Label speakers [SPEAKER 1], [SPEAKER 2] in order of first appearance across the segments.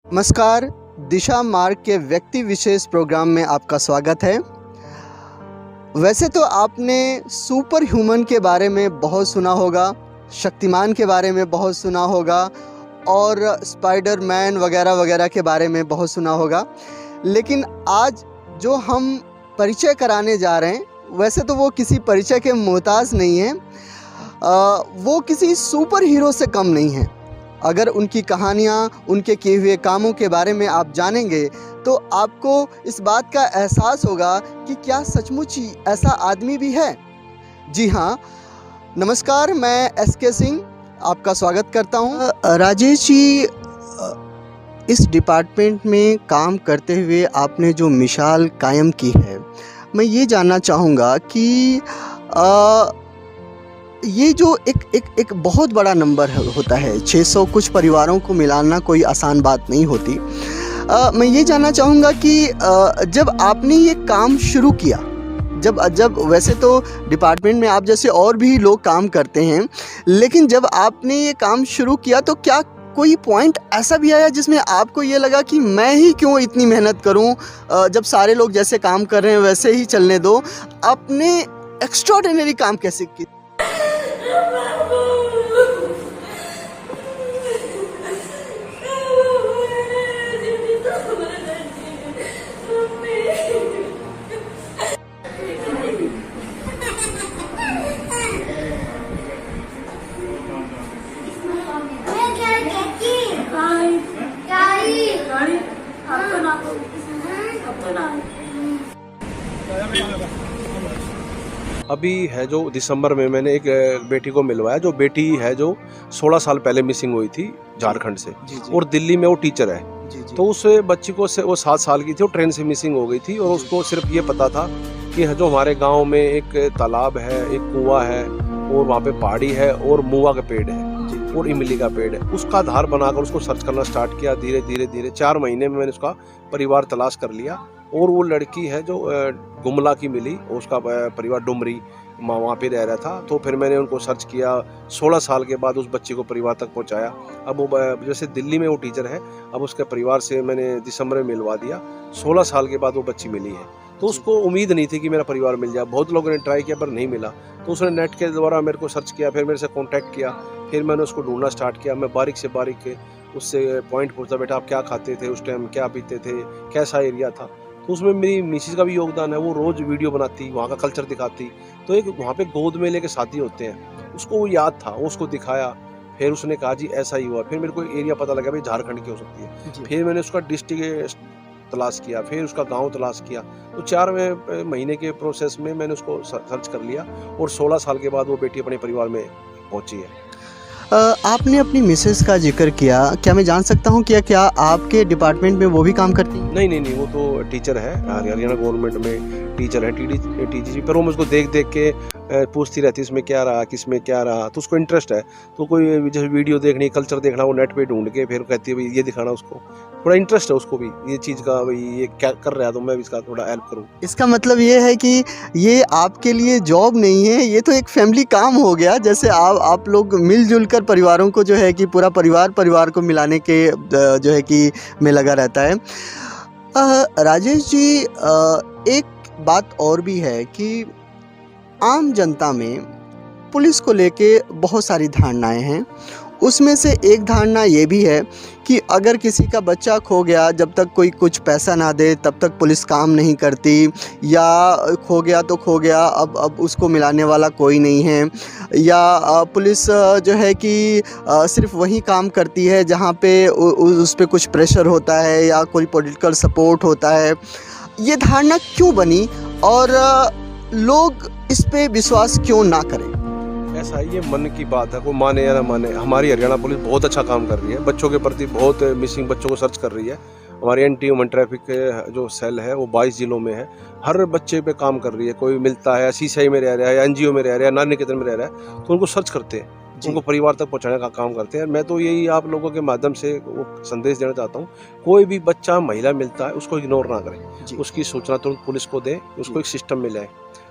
[SPEAKER 1] नमस्कार, दिशा मार्ग के व्यक्ति विशेष प्रोग्राम में आपका स्वागत है। वैसे तो आपने सुपर ह्यूमन के बारे में बहुत सुना होगा, शक्तिमान के बारे में बहुत सुना होगा और स्पाइडरमैन वगैरह वगैरह के बारे में बहुत सुना होगा। लेकिन आज जो हम परिचय कराने जा रहे हैं, वैसे तो वो किसी परिचय के मोहताज नहीं हैं, वो किसी सुपर हीरो से कम नहीं हैं। अगर उनकी कहानियाँ, उनके किए हुए कामों के बारे में आप जानेंगे तो आपको इस बात का एहसास होगा कि क्या सचमुच ही ऐसा आदमी भी है। जी हाँ, नमस्कार, मैं एसके सिंह आपका स्वागत करता हूँ। राजेश जी, इस डिपार्टमेंट में काम करते हुए आपने जो मिसाल कायम की है, मैं ये जानना चाहूँगा कि ये जो एक बहुत बड़ा नंबर होता है, 600 कुछ परिवारों को मिलाना कोई आसान बात नहीं होती। मैं ये जानना चाहूँगा कि जब आपने ये काम शुरू किया, जब वैसे तो डिपार्टमेंट में आप जैसे और भी लोग काम करते हैं, लेकिन जब आपने ये काम शुरू किया तो क्या कोई पॉइंट ऐसा भी आया जिसमें आपको ये लगा कि मैं ही क्यों इतनी मेहनत करूं, जब सारे लोग जैसे काम कर रहे हैं वैसे ही चलने दो। आपने एक्स्ट्राऑर्डिनरी काम कैसे किया?
[SPEAKER 2] अभी है जो दिसंबर में मैंने एक बेटी को मिलवाया, जो बेटी है जो 16 साल पहले मिसिंग हुई थी झारखंड से। और दिल्ली में वो टीचर है। तो उस बच्ची को वो 7 साल की थी, वो ट्रेन से मिसिंग हो गई थी और उसको सिर्फ ये पता था कि जो हमारे गांव में एक तालाब है, एक कुआं है और वहाँ पे पहाड़ी है और मुआ का पेड़ है और इमली का पेड़ है। उसका आधार बनाकर उसको सर्च करना स्टार्ट किया। धीरे धीरे 4 महीने में मैंने उसका परिवार तलाश कर लिया और वो लड़की है जो गुमला की मिली, उसका परिवार डुमरी वहाँ पे रह रहा था। तो फिर मैंने उनको सर्च किया। 16 साल के बाद उस बच्चे को परिवार तक पहुँचाया। अब वो जैसे दिल्ली में वो टीचर है, अब उसके परिवार से मैंने दिसंबर में मिलवा दिया। 16 साल के बाद वो बच्ची मिली है। तो उसको उम्मीद नहीं थी कि मेरा परिवार मिल जाए। बहुत लोगों ने ट्राई किया पर नहीं मिला। तो उसने नेट के द्वारा मेरे को सर्च किया, फिर मेरे से कॉन्टैक्ट किया, फिर मैंने उसको ढूंढना स्टार्ट किया। मैं बारीक से बारीक उससे पॉइंट पूछता, बेटा आप क्या खाते थे उस टाइम, क्या पीते थे, कैसा एरिया था। तो उसमें मेरी मिसिस का भी योगदान है। वो रोज़ वीडियो बनाती, वहाँ का कल्चर दिखाती। तो एक वहाँ पे गोद मेले के साथी होते हैं, उसको वो याद था, वो उसको दिखाया। फिर उसने कहा जी ऐसा ही हुआ। फिर मेरे को एरिया पता लगा भाई झारखंड की हो सकती है। फिर मैंने उसका डिस्ट्रिक्ट तलाश किया, फिर उसका गांव तलाश किया। तो 4 महीने के प्रोसेस में मैंने उसको सर्च कर लिया और 16 साल के बाद वो बेटी अपने परिवार में पहुंची है।
[SPEAKER 1] आपने अपनी मिसेस का जिक्र किया, क्या मैं जान सकता हूँ क्या आपके डिपार्टमेंट में वो भी काम करती हैं?
[SPEAKER 2] नहीं, वो तो टीचर है, हरियाणा गवर्नमेंट में टीचर है, टीजीसी। पर वो मुझको देख के पूछती रहती इसमें क्या रहा, किसमें क्या रहा। तो उसको इंटरेस्ट है। तो कोई जैसे वीडियो देखनी, कल्चर देखना, वो नेट पे ढूंढ के फिर कहती है भाई ये दिखाना। उसको थोड़ा इंटरेस्ट है उसको भी ये चीज़ का, भाई ये क्या कर रहा है तो मैं भी इसका थोड़ा हेल्प करूँ।
[SPEAKER 1] इसका मतलब ये है कि ये आपके लिए जॉब नहीं है, ये तो एक फैमिली काम हो गया। जैसे आप लोग मिलजुल कर परिवारों को जो है कि पूरा परिवार को मिलाने के जो है कि में लगा रहता है। राजेश जी, एक बात और भी है कि आम जनता में पुलिस को लेके बहुत सारी धारणाएं हैं। उसमें से एक धारणा ये भी है कि अगर किसी का बच्चा खो गया, जब तक कोई कुछ पैसा ना दे तब तक पुलिस काम नहीं करती, या खो गया तो खो गया, अब उसको मिलाने वाला कोई नहीं है, या पुलिस जो है कि सिर्फ वही काम करती है जहाँ पे उस पे कुछ प्रेशर होता है या कोई पॉलिटिकल सपोर्ट होता है। ये धारणा क्यों बनी और लोग इस पे विश्वास क्यों ना करें?
[SPEAKER 2] ऐसा है, ये मन की बात है, कोई माने या ना माने। हमारी हरियाणा पुलिस बहुत अच्छा काम कर रही है, बच्चों के प्रति बहुत मिसिंग बच्चों को सर्च कर रही है। हमारी एंटी ह्यूमन ट्रैफिक के जो सेल है वो 22 जिलों में है, हर बच्चे पे काम कर रही है। कोई मिलता है, सीसीआई में रह रहा है या एनजीओ में रह रहा है, नारी निकेतन में रह रहा है, तो उनको सर्च करते हैं, उनको परिवार तक पहुंचाने का काम करते हैं। मैं तो यही आप लोगों के माध्यम से वो संदेश देना चाहता हूँ, कोई भी बच्चा महिला मिलता है उसको इग्नोर ना करें, उसकी सूचना तुरंत पुलिस को दें, उसको एक सिस्टम में लाएं।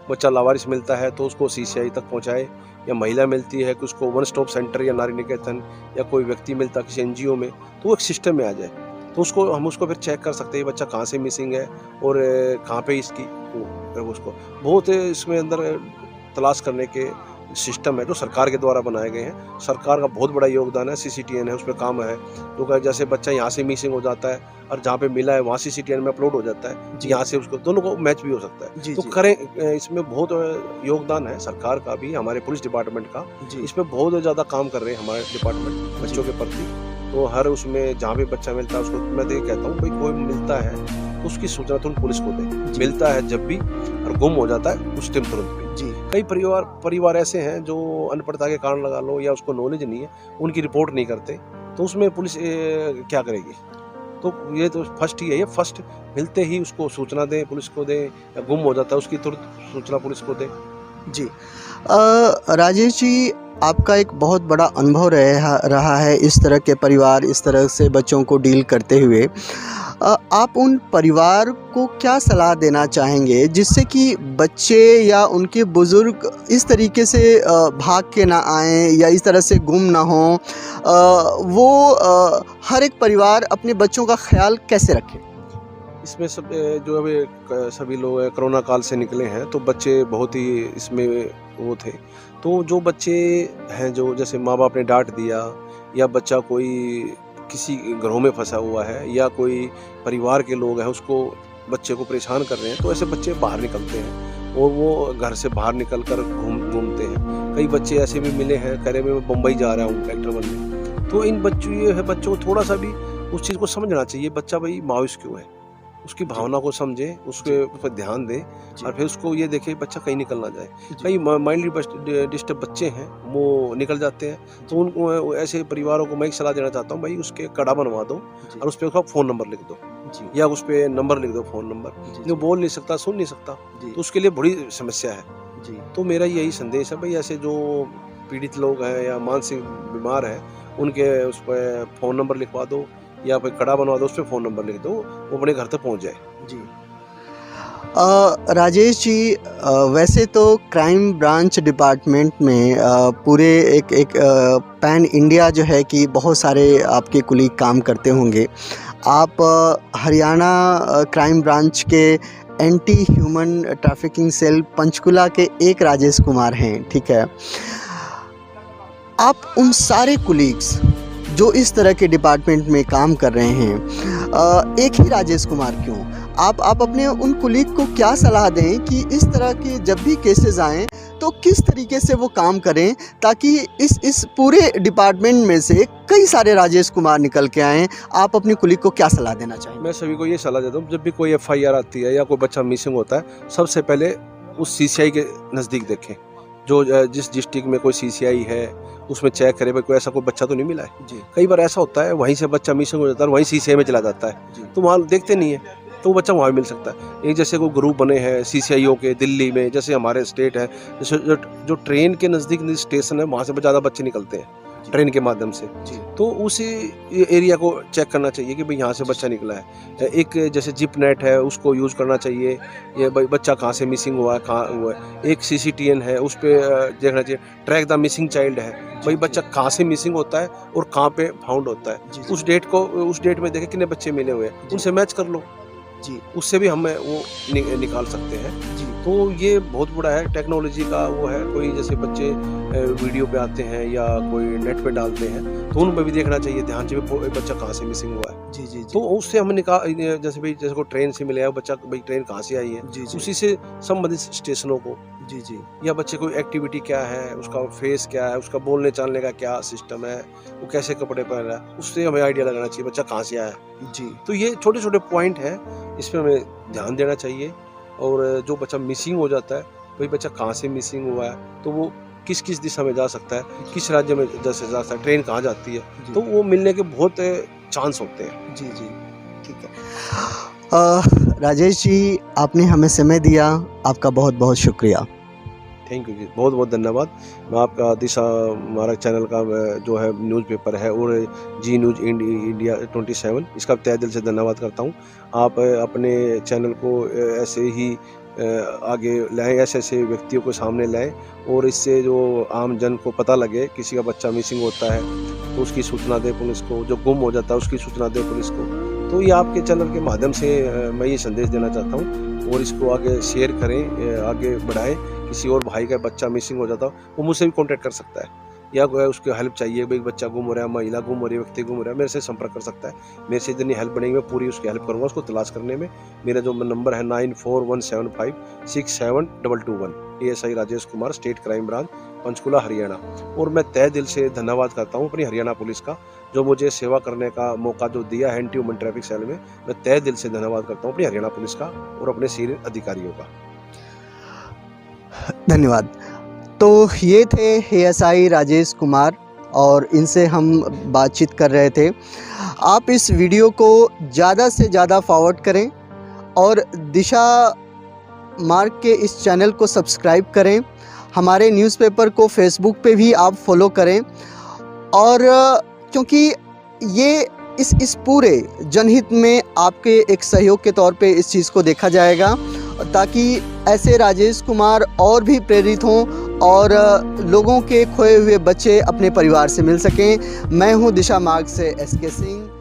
[SPEAKER 2] बच्चा लावारिस मिलता है तो उसको सीसीआई तक पहुंचाए, या महिला मिलती है कि उसको वन स्टॉप सेंटर या नारी निकेतन या कोई व्यक्ति मिलता है किसी एनजीओ में, तो वो एक सिस्टम में आ जाए। तो उसको हम उसको फिर चेक कर सकते हैं ये बच्चा कहाँ से मिसिंग है और कहाँ पे इसकी उसको बहुत इसमें अंदर तलाश करने के सिस्टम है जो सरकार के द्वारा बनाए गए हैं। सरकार का बहुत बड़ा योगदान है, CCTN है, उस पर काम है। तो जैसे बच्चा यहाँ से मिसिंग हो जाता है और जहाँ पे मिला है वहाँ CCTN में अपलोड हो जाता है, यहाँ से उसको दोनों को मैच भी हो सकता है। तो करें, इसमें बहुत योगदान है सरकार का भी, हमारे पुलिस डिपार्टमेंट का। इसमें बहुत ज़्यादा काम कर रहे हैं हमारे डिपार्टमेंट बच्चों के प्रति। तो हर उसमें जहाँ भी बच्चा मिलता है उसको मैं तो ये कहता हूँ भाई कोई मिलता है तो उसकी सूचना तुरंत पुलिस को दे, मिलता है जब भी और गुम हो जाता है उस टाइम तुरंत भी। कई परिवार ऐसे हैं जो अनपढ़ता के कारण लगा लो या उसको नॉलेज नहीं है, उनकी रिपोर्ट नहीं करते, तो उसमें पुलिस क्या करेगी। तो ये तो फर्स्ट ही है, ये फर्स्ट मिलते ही उसको सूचना दें, पुलिस को दें, या गुम हो जाता है उसकी तुरंत सूचना पुलिस को दें।
[SPEAKER 1] जी राजेश जी, आपका एक बहुत बड़ा अनुभव रहा है इस तरह के परिवार, इस तरह से बच्चों को डील करते हुए। आप उन परिवार को क्या सलाह देना चाहेंगे जिससे कि बच्चे या उनके बुज़ुर्ग इस तरीके से भाग के ना आएँ या इस तरह से गुम ना हों? हर एक परिवार अपने बच्चों का ख्याल कैसे रखे?
[SPEAKER 2] इसमें सब जो अभी सभी लोग कोरोना काल से निकले हैं तो बच्चे बहुत ही इसमें वो थे। तो जो बच्चे हैं जो जैसे माँ बाप ने डांट दिया या बच्चा कोई किसी घरों में फंसा हुआ है या कोई परिवार के लोग हैं उसको बच्चे को परेशान कर रहे हैं, तो ऐसे बच्चे बाहर निकलते हैं और वो घर से बाहर निकल कर घूमते हैं। कई बच्चे ऐसे भी मिले हैं, कह रहे मैं मुंबई जा रहा हूँ फैक्टर बनने। तो इन बच्चों को थोड़ा सा भी उस चीज़ को समझना चाहिए, बच्चा भाई मायूस क्यों है, उसकी भावना को समझे, उसके ऊपर ध्यान दे और फिर उसको ये देखे बच्चा कहीं निकल ना जाए। कई माइंडली डिस्टर्ब बच्चे हैं वो निकल जाते हैं, तो उनको ऐसे परिवारों को मैं एक सलाह देना चाहता हूँ भाई उसके कड़ा बनवा दो और उस पर उसका फ़ोन नंबर लिख दो या उस पर नंबर लिख दो, फ़ोन नंबर। जो बोल नहीं सकता, सुन नहीं सकता, तो उसके लिए बड़ी समस्या है। तो मेरा यही संदेश है भाई ऐसे जो पीड़ित लोग हैं या मानसिक बीमार हैं उनके उस पर फ़ोन नंबर लिखवा दो या कोई कड़ा बनवा दो, उस पर फ़ोन नंबर लिख दो, वो अपने घर तक पहुंच जाए। जी
[SPEAKER 1] राजेश जी, वैसे तो क्राइम ब्रांच डिपार्टमेंट में पूरे एक पैन इंडिया जो है कि बहुत सारे आपके कुलीग काम करते होंगे। आप हरियाणा क्राइम ब्रांच के anti human trafficking cell Panchkula के एक राजेश कुमार हैं, ठीक है। आप उन सारे कुलीग्स जो इस तरह के डिपार्टमेंट में काम कर रहे हैं, एक ही राजेश कुमार क्यों, आप अपने उन कुलीग को क्या सलाह दें कि इस तरह के जब भी केसेस आएँ तो किस तरीके से वो काम करें ताकि इस पूरे डिपार्टमेंट में से कई सारे राजेश कुमार निकल के आएँ? आप अपनी कुलीग को क्या सलाह देना चाहेंगे?
[SPEAKER 2] मैं सभी को ये सलाह देता हूँ, जब भी कोई FIR आती है या कोई बच्चा मिसिंग होता है, सबसे पहले उस CCI के नज़दीक देखें। जो जिस डिस्ट्रिक्ट में कोई CCI है उसमें चेक करे भाई कोई ऐसा कोई बच्चा तो नहीं मिला है। कई बार ऐसा होता है वहीं से बच्चा मिसिंग हो जाता है और वहीं CCI में चला जाता है, तो वहाँ देखते नहीं है, तो वो बच्चा वहाँ मिल सकता है। एक जैसे कोई ग्रुप बने हैं CCIO के दिल्ली में, जैसे हमारे स्टेट है, जैसे जो ट्रेन के नज़दीक स्टेशन है वहाँ से ज़्यादा बच्चे निकलते हैं ट्रेन के माध्यम से, तो उसी एरिया को चेक करना चाहिए कि भाई यहाँ से बच्चा निकला है। एक जैसे जिप नेट है उसको यूज़ करना चाहिए, ये बच्चा कहाँ से मिसिंग हुआ है, कहाँ हुआ है। एक CCTN है उस पर देखना चाहिए, ट्रैक द मिसिंग चाइल्ड है, भाई बच्चा कहाँ से मिसिंग होता है और कहाँ पे फाउंड होता है, उस डेट में देखें कितने बच्चे मिले हुए हैं, उनसे मैच कर लो जी, उससे भी हमें वो निकाल सकते हैं जी। तो ये बहुत बड़ा है टेक्नोलॉजी का वो है। कोई जैसे बच्चे वीडियो पे आते हैं या कोई नेट पे डालते हैं तो उनमें भी देखना चाहिए ध्यान से बच्चा कहाँ से मिसिंग हुआ है जी। तो उससे हम जैसे को ट्रेन से मिले बच्चा, भाई ट्रेन कहाँ से आई है जी। उसी से संबंधित स्टेशनों को जी या बच्चे को एक्टिविटी क्या है, उसका फेस क्या है, उसका बोलने चालने का क्या सिस्टम है, वो कैसे कपड़े पहन रहा है, उससे हमें आइडिया लगाना चाहिए बच्चा कहाँ से आया जी। तो ये छोटे छोटे पॉइंट हैं, इस पर हमें ध्यान देना चाहिए। और जो बच्चा मिसिंग हो जाता है, भाई बच्चा कहाँ से मिसिंग हुआ है, तो वो किस किस दिशा में जा सकता है, किस राज्य में जैसे जा सकता है, ट्रेन कहाँ जाती है, तो वो मिलने के बहुत चांस होते हैं जी।
[SPEAKER 1] ठीक है राजेश जी, आपने हमें समय दिया, आपका बहुत बहुत शुक्रिया।
[SPEAKER 2] थैंक यू जी, बहुत बहुत धन्यवाद। मैं आपका दिशा हमारा चैनल का जो है न्यूज़पेपर है और जी न्यूज़ इंडिया 27, इसका तहे दिल से धन्यवाद करता हूँ। आप अपने चैनल को ऐसे ही आगे लाएं, ऐसे व्यक्तियों को सामने लाएं और इससे जो आम जन को पता लगे किसी का बच्चा मिसिंग होता है तो उसकी सूचना दें पुलिस को, जो गुम हो जाता है उसकी सूचना दें पुलिस को। तो ये आपके चैनल के माध्यम से मैं ये संदेश देना चाहता हूँ, और इसको आगे शेयर करें, आगे बढ़ाएं। किसी और भाई का बच्चा मिसिंग हो जाता हो, वो मुझसे भी कांटेक्ट कर सकता है, या उसको हेल्प चाहिए, भाई बच्चा गुम हो रहा है, महिला गुम हो रही है, व्यक्ति गुम हो रहा है, मेरे से संपर्क कर सकता है। मेरे से जितनी हेल्प बनेगी मैं पूरी उसकी हेल्प करूँगा उसको तलाश करने में। मेरा जो नंबर है 9417567221, ASI Rajesh Kumar, state crime branch, Panchkula, Haryana. और मैं तहे दिल से धन्यवाद करता हूँ अपनी हरियाणा पुलिस का, जो मुझे सेवा करने का मौका जो दिया है एंटी वुमन ट्रैफिक सेल में। मैं तहे दिल से धन्यवाद करता हूँ अपनी हरियाणा पुलिस का और अपने सीनियर अधिकारियों का।
[SPEAKER 1] धन्यवाद। तो ये थे ASI राजेश कुमार, और इनसे हम बातचीत कर रहे थे। आप इस वीडियो को ज़्यादा से ज़्यादा फॉरवर्ड करें और दिशा मार्ग के इस चैनल को सब्सक्राइब करें। हमारे न्यूज़पेपर को फेसबुक पे भी आप फॉलो करें, और क्योंकि ये इस पूरे जनहित में आपके एक सहयोग के तौर पे इस चीज़ को देखा जाएगा, ताकि ऐसे राजेश कुमार और भी प्रेरित हों और लोगों के खोए हुए बच्चे अपने परिवार से मिल सकें। मैं हूं दिशा मार्ग से SK सिंह।